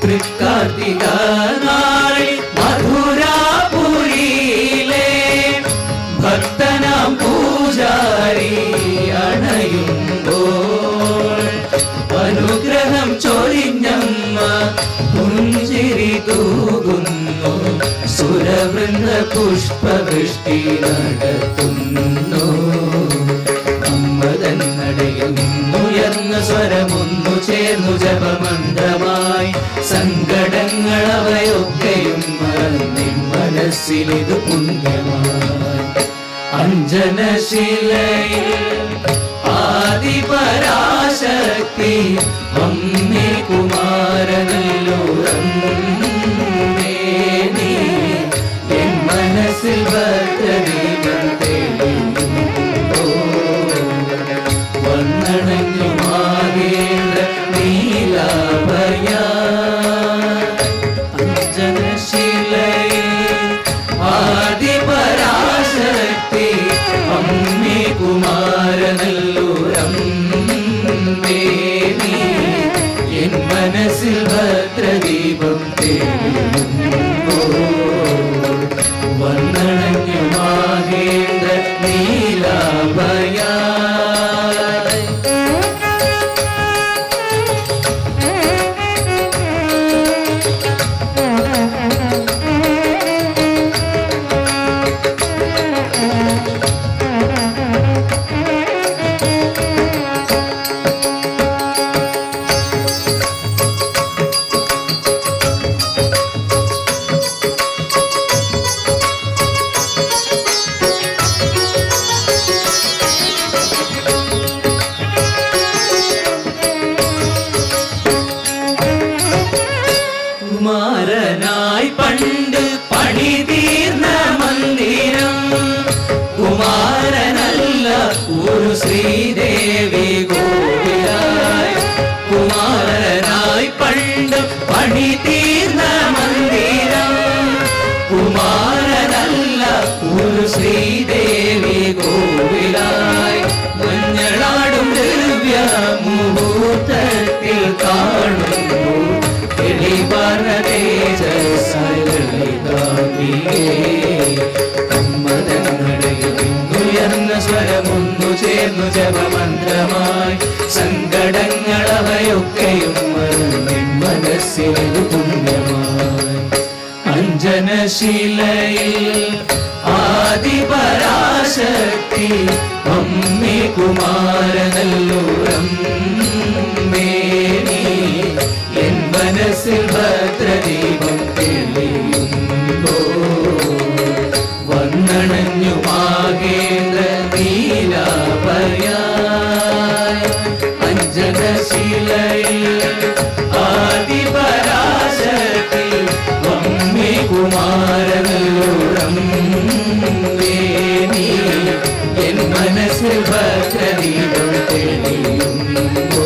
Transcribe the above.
തൃക്കാർത്തിക നാളിൽ മധുരാപുരിയിലെ ഭക്തനാം പൂജാരി അണയുമ്പോൾ അനുഗ്രഹം ചൊരിഞ്ഞമ്മ പുഞ്ചിരി തൂകുന്നു, സുരവൃന്ദ പുഷ്പവൃഷ്ടി നടത്തുന്നു. അമ്മതൻ നടയിൽ നിന്നുയർന്ന സ്വരമൊന്നു ചേർന്നു ജപമന്ത്രമായി, സങ്കടങ്ങൾ അവയൊക്കെയും മറന്നിൻ മനസ്സിലിതു പുണ്യമായി. അഞ്ജനശിലയിൽ ആദിപരാശക്തി അമ്മേ കുമാരനല്ലോരമ്മേ നീ എൻ മനസ്സിൽ ഭദ്രദീപം തെളിയുമ്പോൾ വന്നണഞ്ഞു മാകേണ്ട നീലാഭയ. അഞ്ജനശിലയിൽ ആദിപരാശക്തി അമ്മേ കുമാരനല്ലോരമ്മേ നീ എൻ മനസ്സിൽ ഭദ്രദീപം തെളിയുമ്പോൾ വന്നണഞ്ഞു മാകേണ്ട നീലാഭയ. കുമാരനായി പണ്ട് പണി തീർന്ന മന്ദിരം, കുമാരനല്ല ഒരു ശ്രീദേവി ഗോവിലായി. കുമാരനായി പണ്ട് പണി തീർന്ന മന്ദിരം, കുമാരനല്ല ഒരു ശ്രീദേവി ഗോവിലായി. മഞ്ഞളാടും ദിവ്യ മുഹൂർത്തത്തിൽ കാണുന്നു ഉയർന്ന സ്വരമൊന്നു ചേർന്നു ജപമന്ത്രമായി, സങ്കടങ്ങൾ അവയൊക്കെയും മറന്നിൻ മനസ്സിലു പുണ്യമായി. അഞ്ജനശിലയിൽ ആദിപരാശക്തി അമ്മേ കുമാരനല്ലോരമ്മേ നീ എൻ മനസ്സിൽ ഭദ്രദീപം തെളിയുമ്പോൾ വന്നണഞ്ഞു മാകേന്ദ്ര നീലാഭയായി. അഞ്ജനശിലയിൽ ആദിപരാശക്തി അമ്മേ കുമാരനല്ലോരമ്മേ നീ എൻ മനസ്സിൽ ഭദ്രദീപം തെളിയുമ്പോൾ